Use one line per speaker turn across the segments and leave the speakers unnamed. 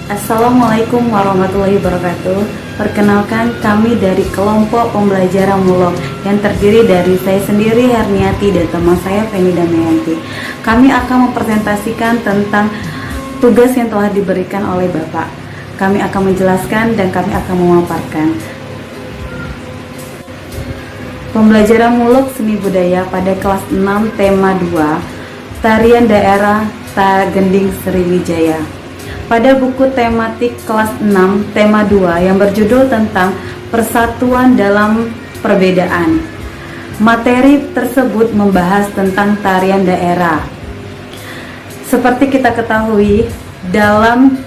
Assalamualaikum warahmatullahi wabarakatuh. Perkenalkan, kami dari kelompok pembelajaran mulok yang terdiri dari saya sendiri Herniati dan teman saya Feni Damayanti. Kami akan mempresentasikan tentang tugas yang telah diberikan oleh Bapak. Kami akan menjelaskan dan kami akan memaparkan. Pembelajaran mulok seni budaya pada kelas 6 tema 2, tarian daerah Gending Sriwijaya. Pada buku tematik kelas 6 tema 2 yang berjudul tentang persatuan dalam perbedaan. Materi tersebut membahas tentang tarian daerah. Seperti kita ketahui, dalam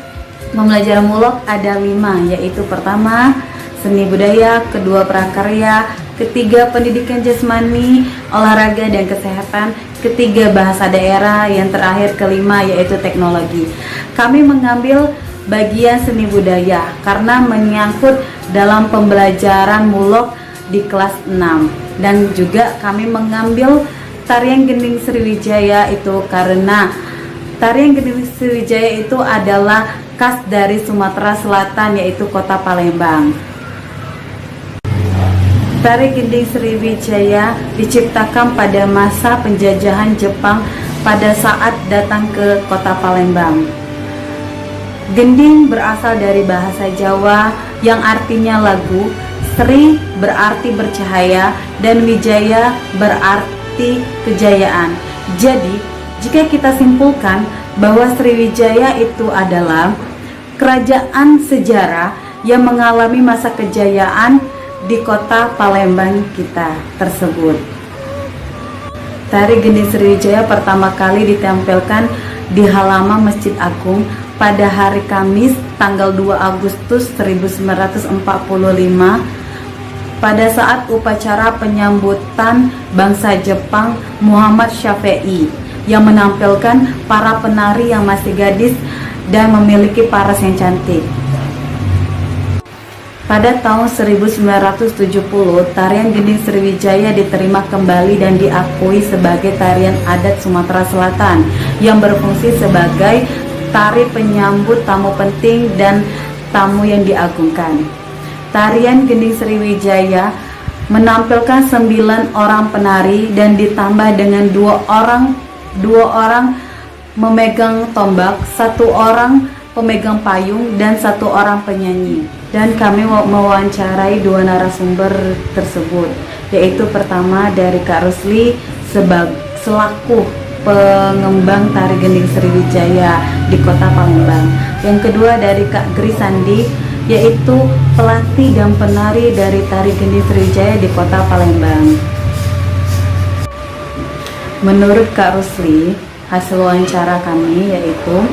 pembelajaran mulok ada 5, yaitu pertama seni budaya, kedua prakarya, ketiga pendidikan jasmani, olahraga dan kesehatan, ketiga bahasa daerah, yang terakhir kelima yaitu teknologi. Kami mengambil bagian seni budaya karena menyangkut dalam pembelajaran mulok di kelas 6, dan juga kami mengambil tarian Gending Sriwijaya itu karena tarian Gending Sriwijaya itu adalah khas dari Sumatera Selatan, yaitu kota Palembang. Tari Gending Sriwijaya diciptakan pada masa penjajahan Jepang pada saat datang ke kota Palembang. Gending berasal dari bahasa Jawa yang artinya lagu, Sri berarti bercahaya, dan Wijaya berarti kejayaan. Jadi, jika kita simpulkan bahwa Sriwijaya itu adalah kerajaan sejarah yang mengalami masa kejayaan di kota Palembang kita tersebut. Tari Gending Sriwijaya pertama kali ditampilkan di halaman Masjid Agung pada hari Kamis tanggal 2 Agustus 1945 pada saat upacara penyambutan bangsa Jepang Muhammad Syafi'i yang menampilkan para penari yang masih gadis dan memiliki paras yang cantik. Pada tahun 1970, tarian Gending Sriwijaya diterima kembali dan diakui sebagai tarian adat Sumatera Selatan yang berfungsi sebagai tari penyambut tamu penting dan tamu yang diagungkan. Tarian Gending Sriwijaya menampilkan 9 orang penari dan ditambah dengan dua orang memegang tombak, 1 orang pemegang payung, dan 1 orang penyanyi. Dan kami mewawancarai 2 narasumber tersebut, yaitu pertama dari Kak Rusli selaku pengembang tari Gending Sriwijaya di kota Palembang. Yang kedua dari Kak Grisandi, yaitu pelatih dan penari dari tari Gending Sriwijaya di kota Palembang. Menurut Kak Rusli, hasil wawancara kami yaitu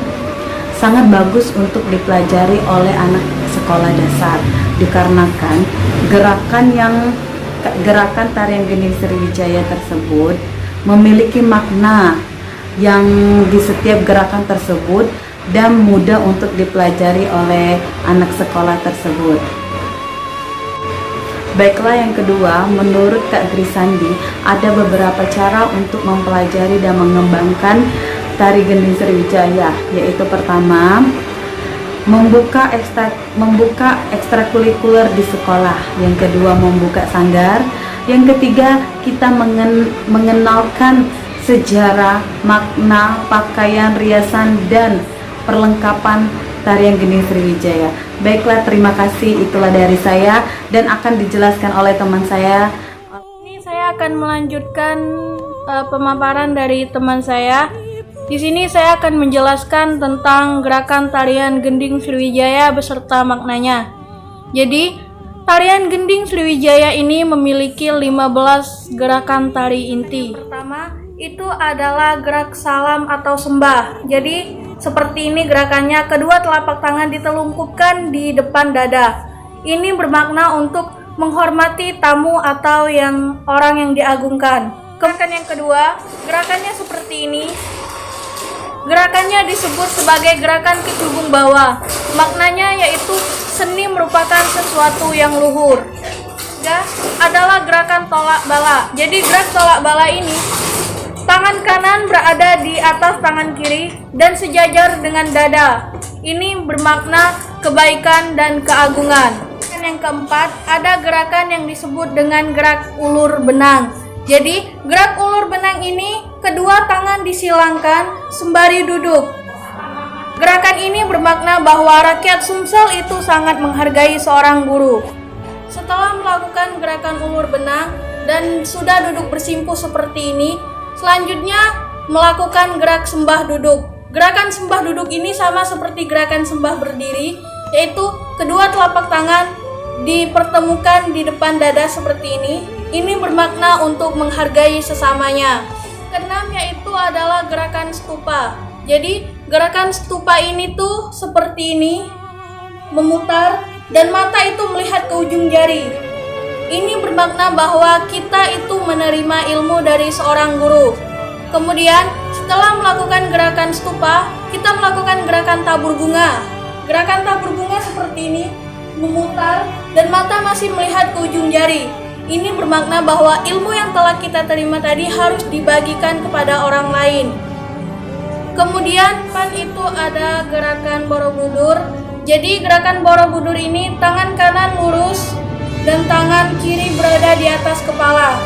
sangat bagus untuk dipelajari oleh anak sekolah dasar, dikarenakan gerakan tarian Gending Sriwijaya tersebut memiliki makna yang di setiap gerakan tersebut dan mudah untuk dipelajari oleh anak sekolah tersebut. Baiklah, yang kedua, menurut Kak Grisandi ada beberapa cara untuk mempelajari dan mengembangkan tari Gending Sriwijaya, yaitu pertama, membuka ekstrakurikuler di sekolah. Yang kedua, membuka sanggar. Yang ketiga, kita mengenalkan sejarah, makna, pakaian, riasan, dan perlengkapan tarian Gending Sriwijaya. Baiklah, terima kasih, itulah dari saya dan akan dijelaskan oleh teman saya.
Ini saya akan melanjutkan pemaparan dari teman saya. Di sini saya akan menjelaskan tentang gerakan tarian Gending Sriwijaya beserta maknanya. Jadi, tarian Gending Sriwijaya ini memiliki 15 gerakan tari inti. Pertama, itu adalah gerak salam atau sembah. Jadi, seperti ini gerakannya, kedua telapak tangan ditelungkupkan di depan dada. Ini bermakna untuk menghormati tamu atau orang yang diagungkan. Gerakan yang kedua, gerakannya seperti ini. Gerakannya disebut sebagai gerakan kecubung bawah. Maknanya yaitu seni merupakan sesuatu yang luhur. Ya, adalah gerakan tolak bala. Jadi gerak tolak bala ini, tangan kanan berada di atas tangan kiri dan sejajar dengan dada. ini bermakna kebaikan dan keagungan. Dan yang keempat, ada gerakan yang disebut dengan gerak ulur benang. Jadi, gerak ulur benang ini kedua tangan disilangkan sembari duduk. Gerakan ini bermakna bahwa rakyat Sumsel itu sangat menghargai seorang guru. Setelah melakukan gerakan ulur benang dan sudah duduk bersimpuh seperti ini, selanjutnya melakukan gerak sembah duduk. Gerakan sembah duduk ini sama seperti gerakan sembah berdiri, yaitu kedua telapak tangan dipertemukan di depan dada seperti ini. Ini bermakna untuk menghargai sesamanya. Keenam yaitu adalah gerakan stupa. Jadi gerakan stupa ini tuh seperti ini, memutar dan mata itu melihat ke ujung jari. Ini bermakna bahwa kita itu menerima ilmu dari seorang guru. Kemudian setelah melakukan gerakan stupa, kita melakukan gerakan tabur bunga. Gerakan tabur bunga seperti ini, memutar dan mata masih melihat ke ujung jari. Ini bermakna bahwa ilmu yang telah kita terima tadi harus dibagikan kepada orang lain. Kemudian itu ada gerakan Borobudur. Jadi gerakan Borobudur ini tangan kanan lurus dan tangan kiri berada di atas kepala.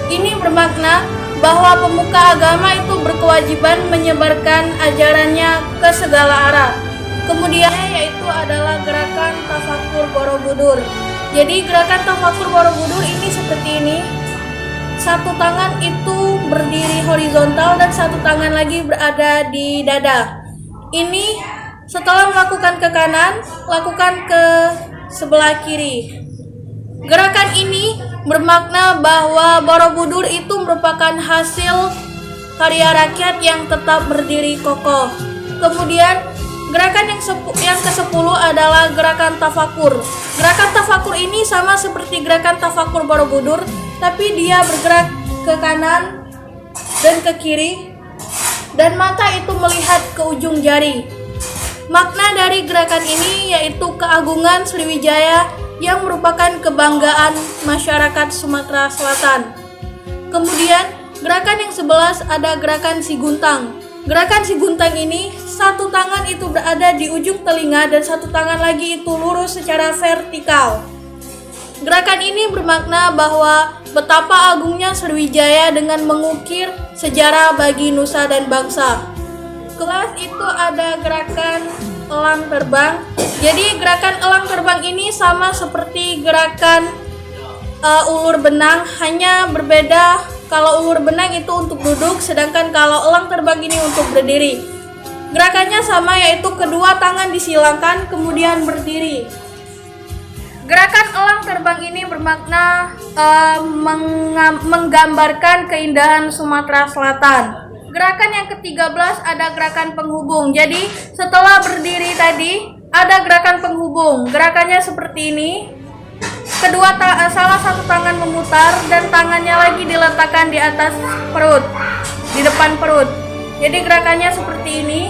Ini bermakna bahwa pemuka agama itu berkewajiban menyebarkan ajarannya ke segala arah. Kemudian yaitu adalah gerakan Tafakur Borobudur. Jadi gerakan Tafakur Borobudur ini seperti ini. Satu tangan itu berdiri horizontal dan satu tangan lagi berada di dada. Ini setelah melakukan ke kanan, lakukan ke sebelah kiri. Gerakan ini bermakna bahwa Borobudur itu merupakan hasil karya rakyat yang tetap berdiri kokoh. Kemudian gerakan yang ke-10 adalah gerakan tafakur. Gerakan tafakur ini sama seperti gerakan tafakur Borobudur, tapi dia bergerak ke kanan dan ke kiri dan mata itu melihat ke ujung jari. Makna dari gerakan ini yaitu keagungan Sriwijaya yang merupakan kebanggaan masyarakat Sumatera Selatan. Kemudian gerakan yang 11 ada gerakan Siguntang. Gerakan Siguntang ini satu tangan itu berada di ujung telinga dan satu tangan lagi itu lurus secara vertikal. Gerakan ini bermakna bahwa betapa agungnya Sriwijaya dengan mengukir sejarah bagi nusa dan bangsa. Kelas itu ada gerakan elang terbang. Jadi gerakan elang terbang ini sama seperti gerakan ulur benang, hanya berbeda kalau ulur benang itu untuk duduk, sedangkan kalau elang terbang ini untuk berdiri. Gerakannya sama, yaitu kedua tangan disilangkan kemudian berdiri. Gerakan elang terbang ini bermakna menggambarkan keindahan Sumatera Selatan. Gerakan yang ke-13 ada gerakan penghubung. Jadi setelah berdiri tadi ada gerakan penghubung. Gerakannya seperti ini. Salah satu tangan memutar dan tangannya lagi diletakkan di atas perut, di depan perut. Jadi gerakannya seperti ini.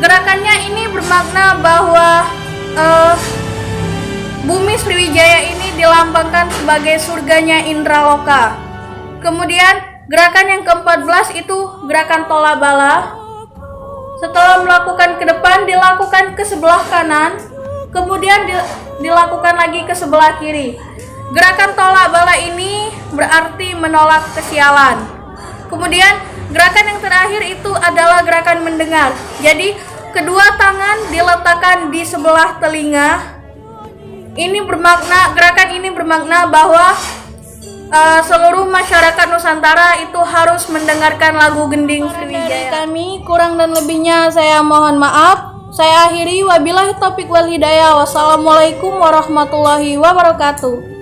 Gerakannya ini bermakna bahwa bumi Sriwijaya ini dilambangkan sebagai surganya Indraloka. Kemudian gerakan yang ke-14 itu gerakan tola bala. Setelah melakukan ke depan, dilakukan ke sebelah kanan, kemudian dilakukan lagi ke sebelah kiri. Gerakan tola bala ini berarti menolak kesialan. Kemudian gerakan yang terakhir itu adalah gerakan mendengar. Jadi kedua tangan diletakkan di sebelah telinga. Gerakan ini bermakna bahwa seluruh masyarakat Nusantara itu harus mendengarkan lagu Gending Sriwijaya. Dari kami kurang dan lebihnya saya mohon maaf. Saya akhiri, wabillahi taufiq wal hidayah. Wassalamualaikum warahmatullahi wabarakatuh.